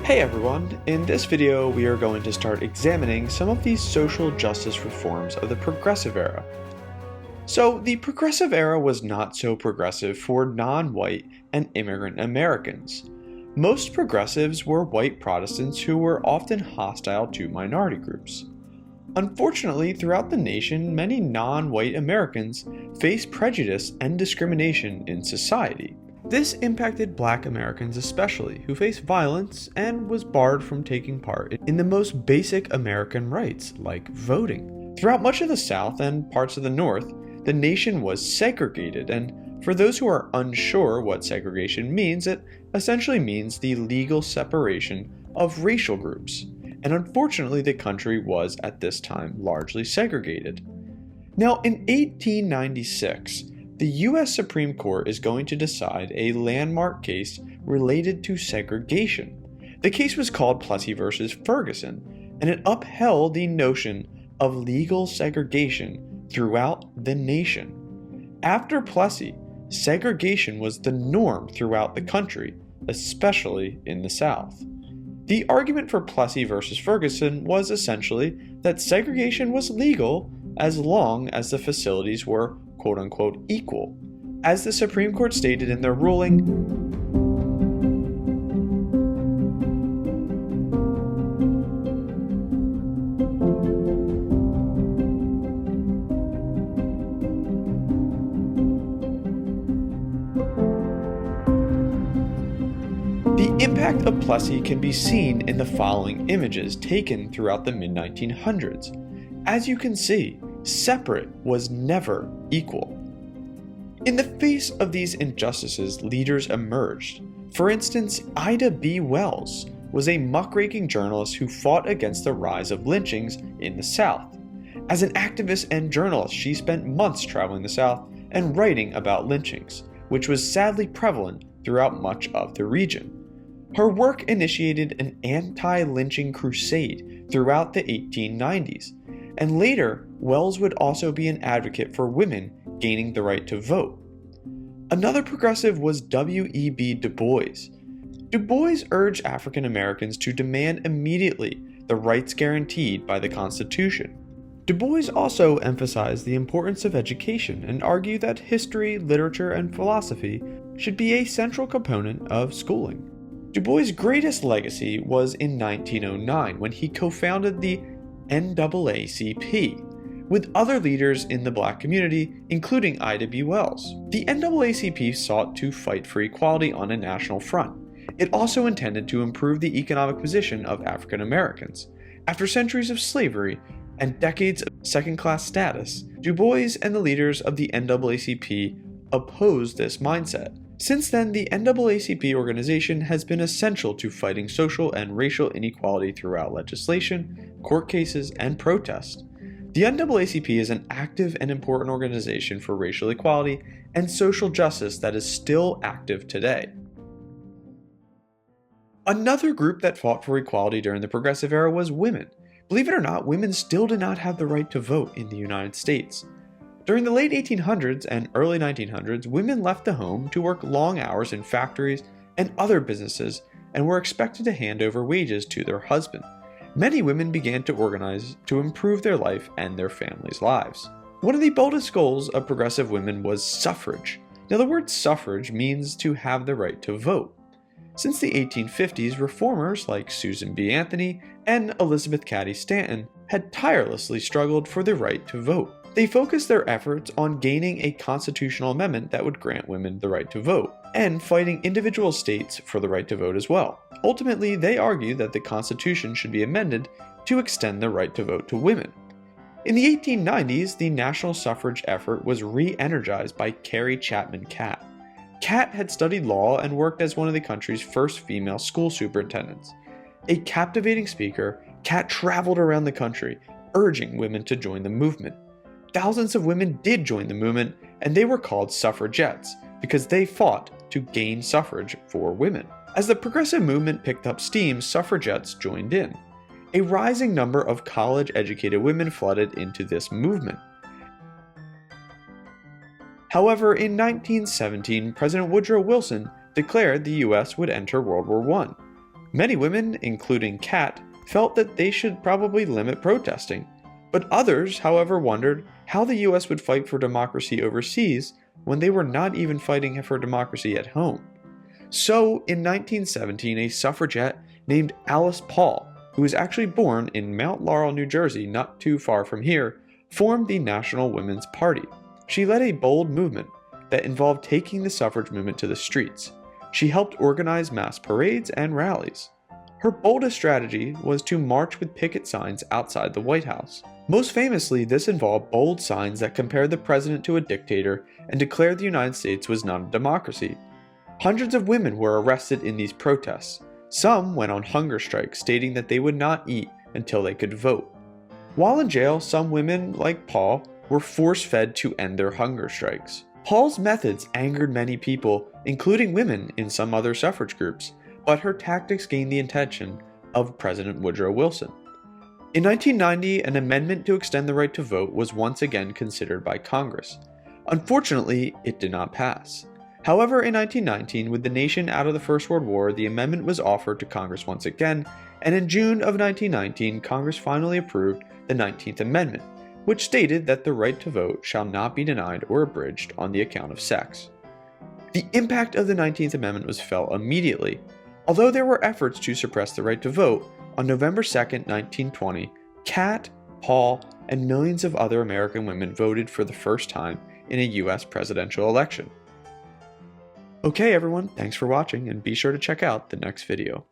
Hey everyone, in this video we are going to start examining some of these social justice reforms of the Progressive Era. So, the Progressive Era was not so progressive for non-white and immigrant Americans. Most progressives were white Protestants who were often hostile to minority groups. Unfortunately, throughout the nation, many non-white Americans faced prejudice and discrimination in society. This impacted Black Americans especially, who faced violence and was barred from taking part in the most basic American rights, like voting. Throughout much of the South and parts of the North, the nation was segregated, and for those who are unsure what segregation means, it essentially means the legal separation of racial groups. And unfortunately, the country was at this time largely segregated. Now, in 1896, the U.S. Supreme Court is going to decide a landmark case related to segregation. The case was called Plessy v. Ferguson, and it upheld the notion of legal segregation throughout the nation. After Plessy, segregation was the norm throughout the country, especially in the South. The argument for Plessy v. Ferguson was essentially that segregation was legal as long as the facilities were quote-unquote equal. As the Supreme Court stated in their ruling, the impact of Plessy can be seen in the following images taken throughout the mid-1900s. As you can see, separate was never equal. In the face of these injustices, leaders emerged. For instance, Ida B. Wells was a muckraking journalist who fought against the rise of lynchings in the South. As an activist and journalist, she spent months traveling the South and writing about lynchings, which was sadly prevalent throughout much of the region. Her work initiated an anti-lynching crusade throughout the 1890s, and later, Wells would also be an advocate for women gaining the right to vote. Another progressive was W.E.B. Du Bois. Du Bois urged African Americans to demand immediately the rights guaranteed by the Constitution. Du Bois also emphasized the importance of education and argued that history, literature, and philosophy should be a central component of schooling. Du Bois' greatest legacy was in 1909 when he co-founded the NAACP, with other leaders in the Black community, including Ida B. Wells. The NAACP sought to fight for equality on a national front. It also intended to improve the economic position of African Americans. After centuries of slavery and decades of second-class status, Du Bois and the leaders of the NAACP opposed this mindset. Since then, the NAACP organization has been essential to fighting social and racial inequality throughout legislation, court cases, and protest. The NAACP is an active and important organization for racial equality and social justice that is still active today. Another group that fought for equality during the Progressive Era was women. Believe it or not, women still did not have the right to vote in the United States. During the late 1800s and early 1900s, women left the home to work long hours in factories and other businesses and were expected to hand over wages to their husband. Many women began to organize to improve their life and their families' lives. One of the boldest goals of progressive women was suffrage. Now, the word suffrage means to have the right to vote. Since the 1850s, reformers like Susan B. Anthony and Elizabeth Cady Stanton had tirelessly struggled for the right to vote. They focused their efforts on gaining a constitutional amendment that would grant women the right to vote, and fighting individual states for the right to vote as well. Ultimately, they argued that the Constitution should be amended to extend the right to vote to women. In the 1890s, the national suffrage effort was re-energized by Carrie Chapman Catt. Catt had studied law and worked as one of the country's first female school superintendents. A captivating speaker, Catt traveled around the country, urging women to join the movement. Thousands of women did join the movement, and they were called suffragettes because they fought to gain suffrage for women. As the progressive movement picked up steam, suffragettes joined in. A rising number of college-educated women flooded into this movement. However, in 1917, President Woodrow Wilson declared the U.S. would enter World War I. Many women, including Kat, felt that they should probably limit protesting, but others, however, wondered how the US would fight for democracy overseas when they were not even fighting for democracy at home. So, in 1917, a suffragette named Alice Paul, who was actually born in Mount Laurel, New Jersey, not too far from here, formed the National Women's Party. She led a bold movement that involved taking the suffrage movement to the streets. She helped organize mass parades and rallies. Her boldest strategy was to march with picket signs outside the White House. Most famously, this involved bold signs that compared the president to a dictator and declared the United States was not a democracy. Hundreds of women were arrested in these protests. Some went on hunger strikes, stating that they would not eat until they could vote. While in jail, some women, like Paul, were force-fed to end their hunger strikes. Paul's methods angered many people, including women in some other suffrage groups, but her tactics gained the attention of President Woodrow Wilson. In 1990, an amendment to extend the right to vote was once again considered by Congress. Unfortunately, it did not pass. However, in 1919, with the nation out of the First World War, the amendment was offered to Congress once again, and in June of 1919, Congress finally approved the 19th Amendment, which stated that the right to vote shall not be denied or abridged on the account of sex. The impact of the 19th Amendment was felt immediately. Although there were efforts to suppress the right to vote, on November 2, 1920, Kat, Paul, and millions of other American women voted for the first time in a US presidential election. Okay everyone, thanks for watching and be sure to check out the next video.